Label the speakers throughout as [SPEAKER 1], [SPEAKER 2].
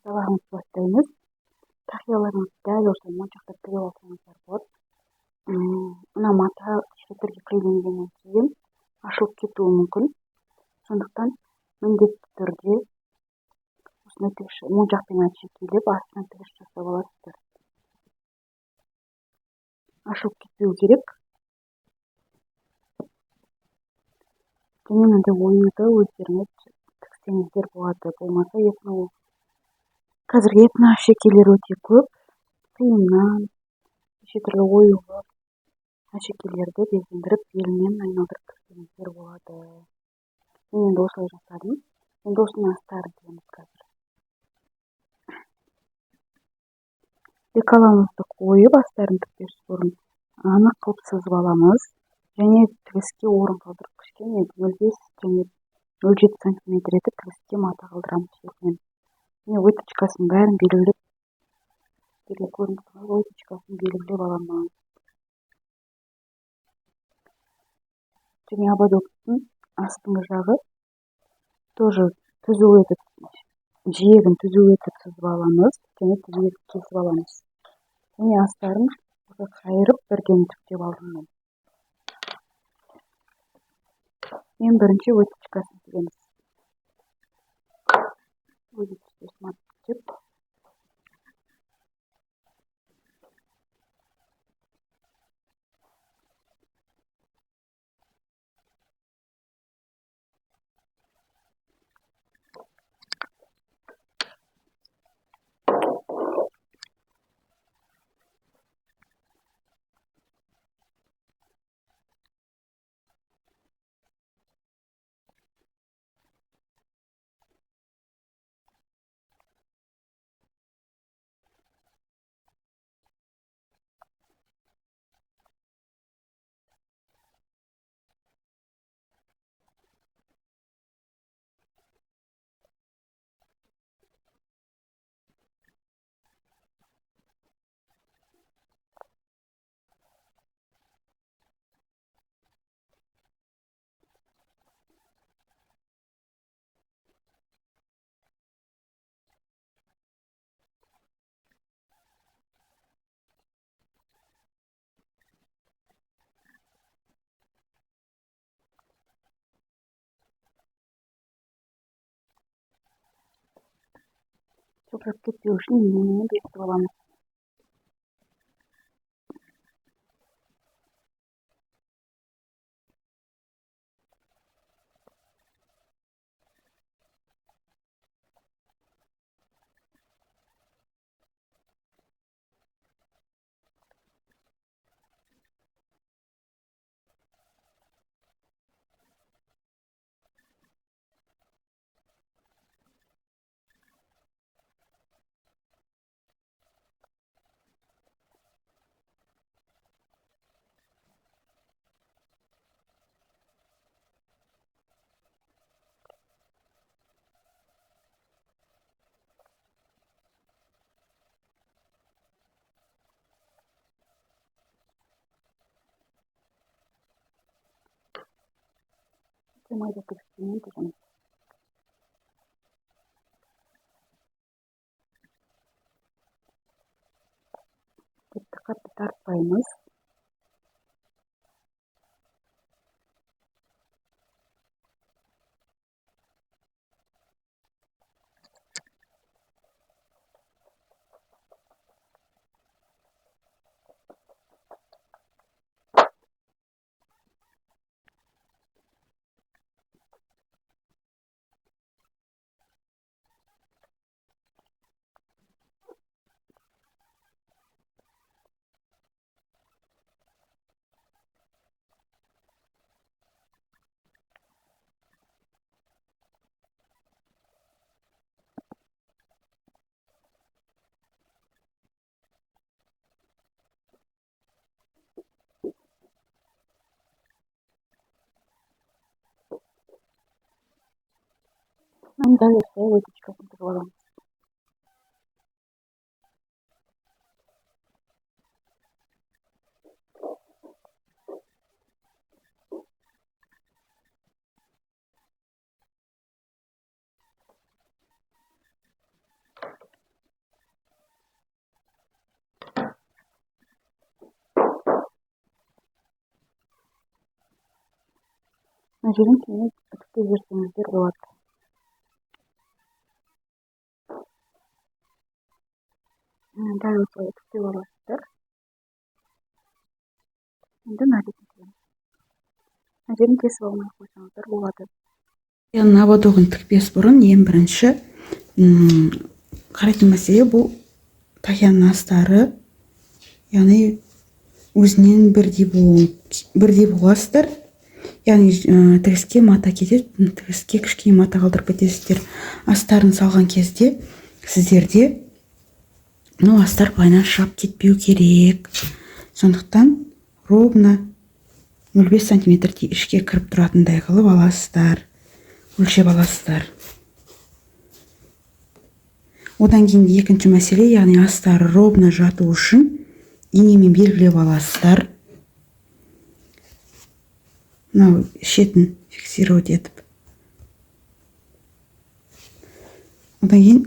[SPEAKER 1] сабағымызды бастаймыз. Тақияларыңызды дәл осы моншақтап тігіп алсаңыздар болады. Мына мата шекерге қиыленгеннен кейін ашылып кетуі мүмкін. Сондықтан міндетті түрде осындай моншақпен әшекейлеп астынан тігіс жасап аласыздар. Ашылып кетпеу керек. Және мынандай оюды өздеріңіз тіксеңіздер болады. Болмаса қазіргі этно әшекейлер өте көп. Тиыннан неше түрлі оюлы әшекейлерді безендіріп белінен айналдырып тіксеңіздер болады. Мен енді осылай жасадым. Енді осының астарын тігеміз қазір. лекаламызды қойып астарын тікпес бұрын анық қылып сызып аламыз. Және тігіске орын қалдырып кішкене 0,5 және 0,7 сантиметр етіп тігіске мата қалдырамыз шетінен. Міне выточкасын бәрін белгілеп, выточкасын белгілеп аламыз. Және ободоктың астыңғы жағы тоже түзу етіп, жиегін түзу етіп сызып аламыз. Және түзу етіп кесіп аламыз. Және астарын қайырып бірден тіктеп алдым. Мен бірінші выточкасын тігеміз. Çoğalып кетпеу үшін иінені бекітіп аламыз. Майда тігістен тігеміз. Қатты тартпаймыз. Дәл осылай выточкасын тігіп аламыз. Мына жерін кейін үтіктеп жіберсеңіздер болады. Дәл осылай үтіктеп аласыздар. Енді мына жерін кесіп алмай қойсаңыздар болады. Ободогын тікпес бұрын ең бірінші қарайтын мәселе бұл тақияның астары, яғни өзінен бірдей боласыздар. Яғни тігіске мата кетеді, тігіске кішкене мата қалдырып кетесіздер. Астарын салған кезде сіздерде астар былайынан шап кетпеу керек. Сондықтан ровно 0,5 сантиметрдей ішке кіріп тұратындай қылып аласыздар, өлшеп аласыздар. Одан кейін екінші мәселе, яғни астары ровно жату үшін инемен белгілеп аласыздар. Мынау шетін фиксировать етіп. Одан кейін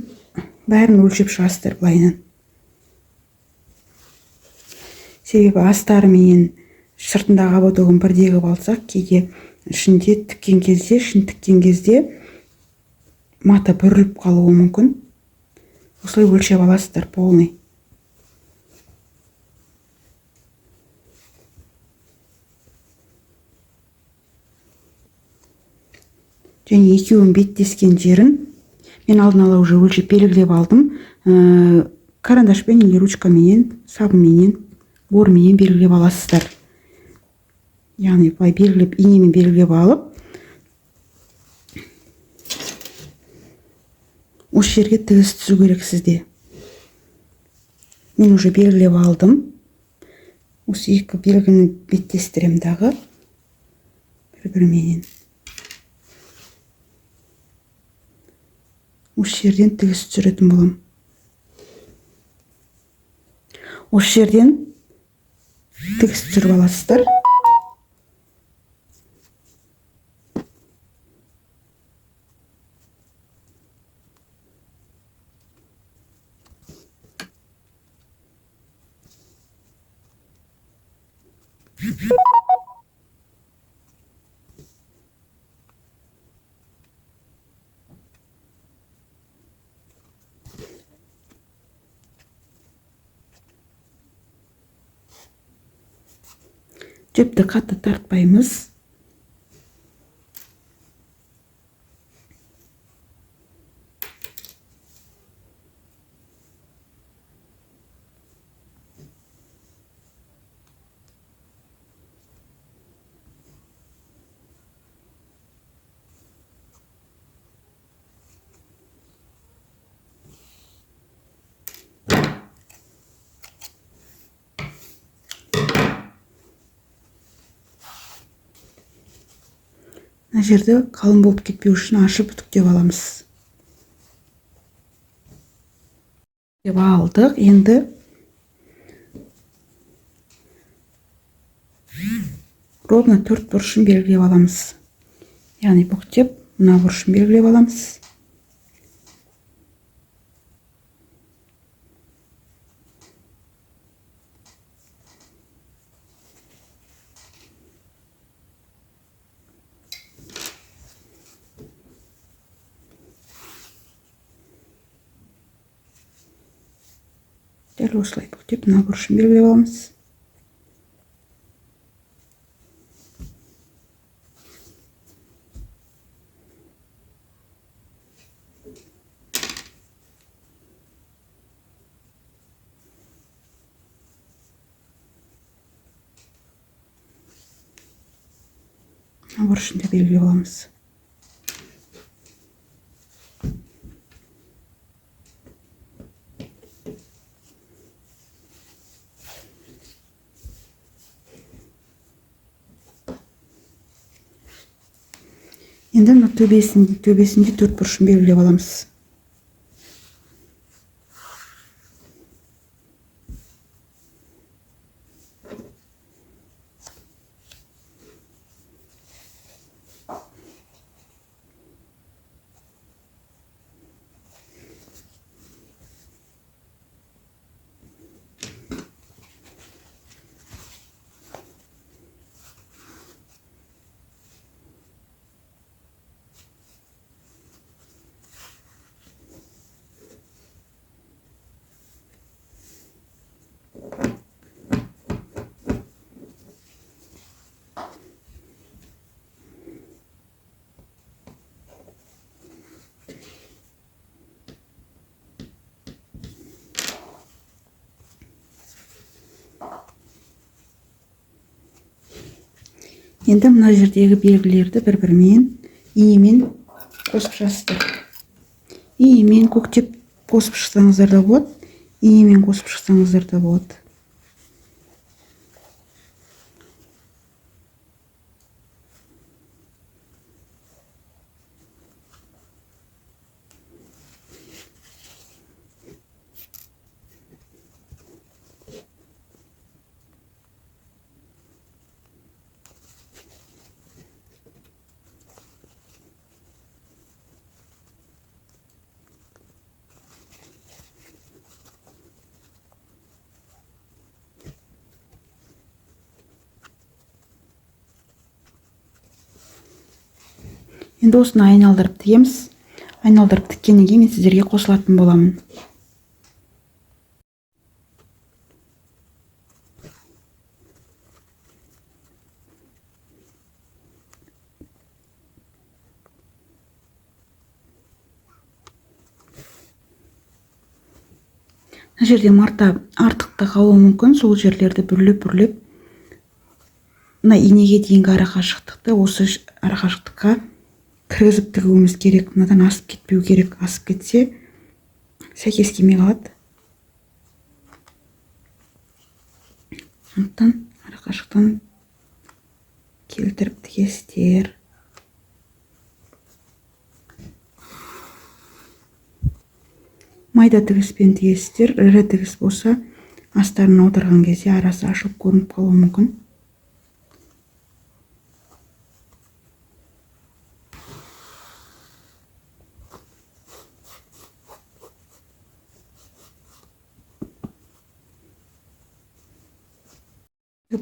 [SPEAKER 1] бәрін өлшеп шығасыздар былайынан. Себебі астары менен сыртындағы ободогын бірдей қылып алсақ, кейде шын тіккен кезде мата бүріліп қалуы мүмкін. Осылай өлшеп аласыздар полный. Және екеуін беттескен жерін мен алдын ала уже өлшеп белгілеп алдым. Карандашпен или ручкаменен, сабынменен, борменен белгілеп аласыздар. Яғни былай белгілеп, инемен белгілеп алып, осы жерге тігіс түсу керек сізде. Мен уже белгілеп алдым. Осы екі белгіні беттестірем дағы бір-біріменен. Осы жерден тігіс түсіретін болам. Осы жерден тігіс түсіріп аласыздар. Жіпті қатты тартпаймыз. Мына жерді қалың болып кетпеу үшін ашып үтіктеп аламыз. Деп алдық. Енді ровно 4 бұрышын белгілеп аламыз. Яғни бүктеп, мына бұрышын белгілеп аламыз. Дәл осылай бүктеп, мына бұрышын белгілеп аламыз. Мына бұрышын да белгілеп аламыз. Енді мына төбесінде 4 бұрышын белгілеп аламыз. Енді мына жердегі белгілерді бір-бірімен иімен қосып жазыңыздар. Иімен көктеп қосып шықсаңыздар да болады, иімен қосып шықсаңыздар да болады. Енді осыны айналдырып тігеміз. Айналдырып тіккеннен кейін мен сіздерге қосылатын боламын. Мына жерде марта артықта қалуы мүмкін. Сол жерлерді бүрлеп мына инеге дейінгі арақашықтықты осы арақашықтыққа кіргізіп тігуіміз керек. Мынадан асып кетпеу керек. Асып кетсе сәйкес келмей қалады. Сондықтан арақашықтан келтіріп тігесіздер. Майда тігіспен тігесіздер. Ірі тігіс болса, астарын аударған кезде арасы ашылып көрініп қалуы мүмкін.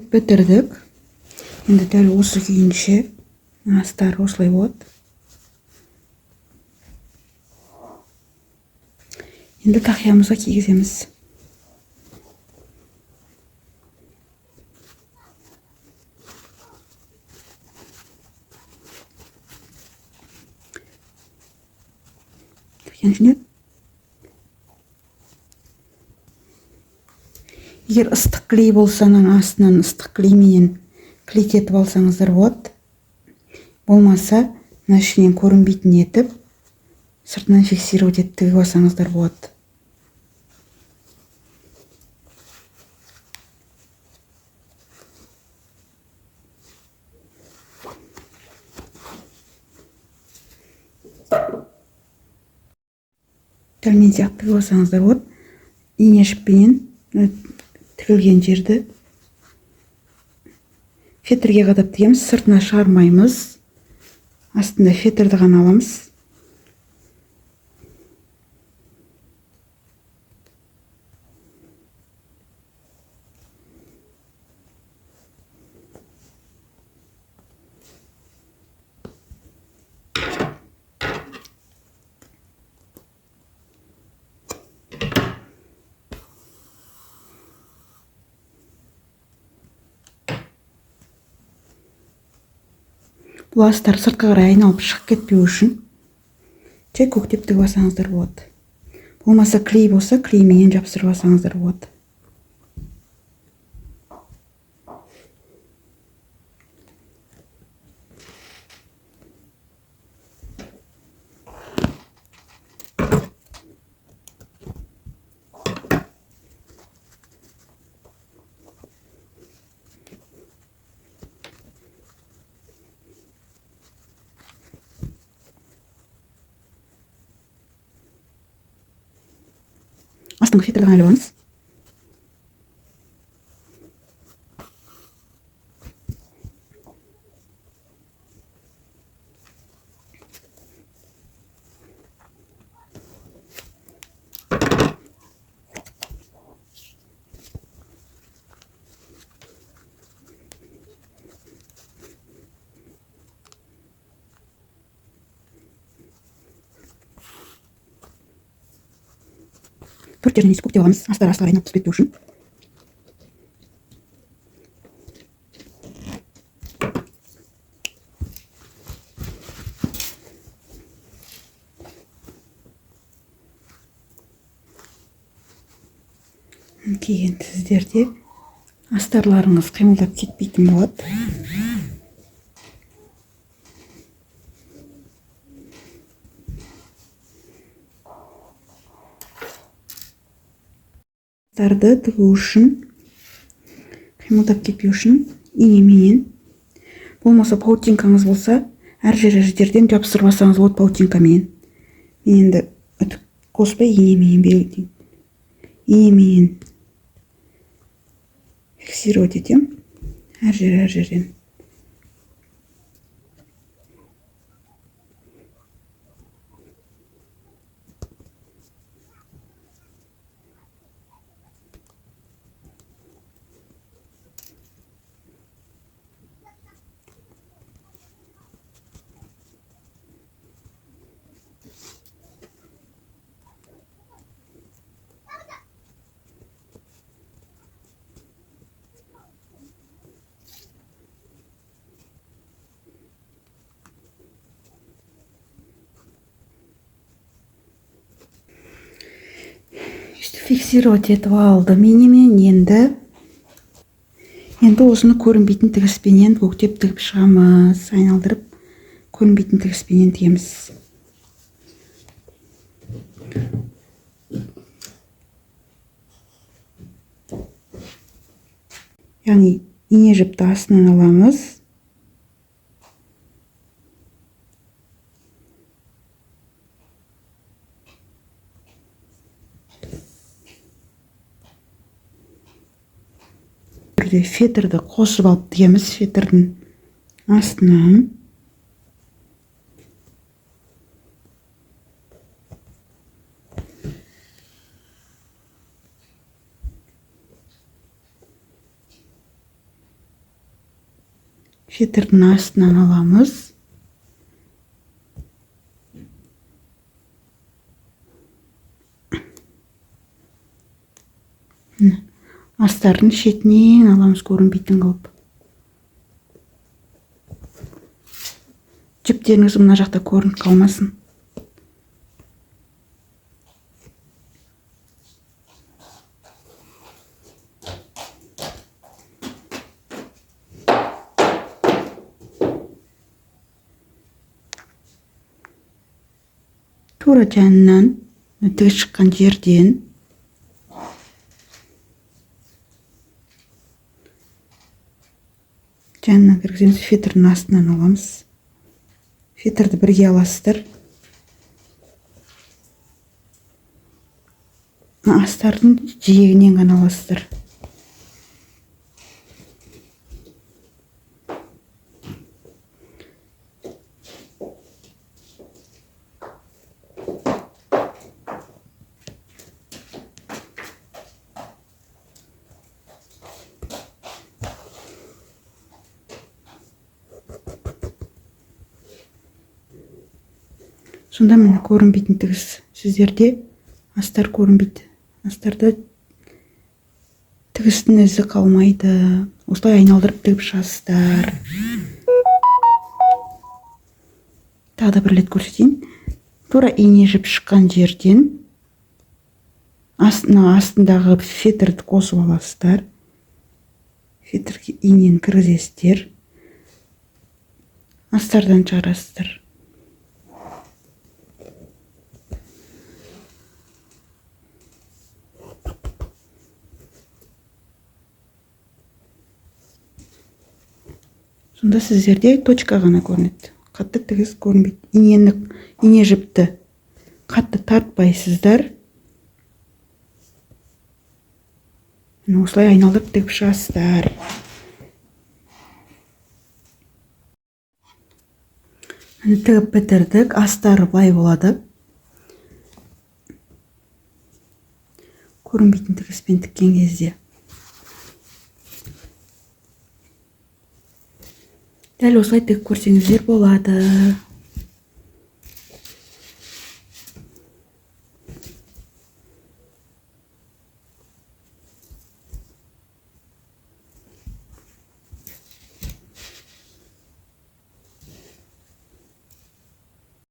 [SPEAKER 1] Бітірдік. Енді дәл осы күйінше астары осылай болады. Енді тақиямызға кигіземіз. Егер ыстық клей болса, астынан ыстық клейменен клейтетіп алсаңыздар болады. Болмаса, мына ішінен көрінбейтін етіп, сыртынан фиксировать етіп тігіп алсаңыздар болады. Дәл сияқты тігіп алсаңыздар болады. Ине жіппенен тігілген жерді фетрге қадап тігеміз. Сыртына шығармаймыз. Астында фетрді ғана аламыз. Бұл астар сыртқа қарай айналып шығып кетпеу үшін тек көктеп тігіп алсаңыздар болады. Болмаса клей болса, клейменен жапсырып алсаңыздар болады. Астыңғы фетрді ғана іліп алыңыз. Төрт жерінен есіп көктеп аламыз. Астары астыға айналып түспетпеу үшін. Кейін сіздерде астарларыңыз қимылдап кетпейтін болады. астарды тігу үшін, қимылдап кетпеу үшін инеменен, болмаса паутинкаңыз болса, әр жерден жабыстырып алсаңыз болады паутинкамен. Мен енді үтік қоспай инеменен белгілеймін. Инеменен фиксировать етем әр жерден. Фиксировать етіп алдым инемен. Енді осыны көрінбейтін тігіспенен көктеп тігіп шығамыз. Айналдырып көрінбейтін тігіспенен тігеміз. Яғни ине жіпті астынан аламыз. Фетрді қосып алып тігеміз. Фетрдің астынан. Фетрдің астынан аламыз. Астардың шетінен аламыз көрінбейтін қылып. Жіптеріңіз мына жақта көрініп қалмасын. Тура жанынан тігі шыққан жерден жанына кіргіземіз. Фетрдің астынан аламыз. Фетрді бірге аласыздар. Астардың жиегінен ғана аласыздар. Сонда міне көрінбейтін тігіс. Сіздерде астар көрінбейді. Астарда тігістің ізі қалмайды. Осылай айналдырып тігіп шығасыздар. Тағы да бір рет көрсетейін. Тура ине жіп шыққан жерден астындағы фетрді қосып аласыздар. Фетрге инені кіргізесіздер. Астардан шығарасыздар. Сонда сіздерде точка ғана көрінеді. Қатты тігіс көрінбейді. Ине жіпті қатты тартпайсыздар. Осылай айналдырып тігіп шығасыздар. Тігіп бітірдік. Астары былай болады. Көрінбейтін тігіспен тіккен кезде. Дәл осылай тігіп көрсеңіздер болады.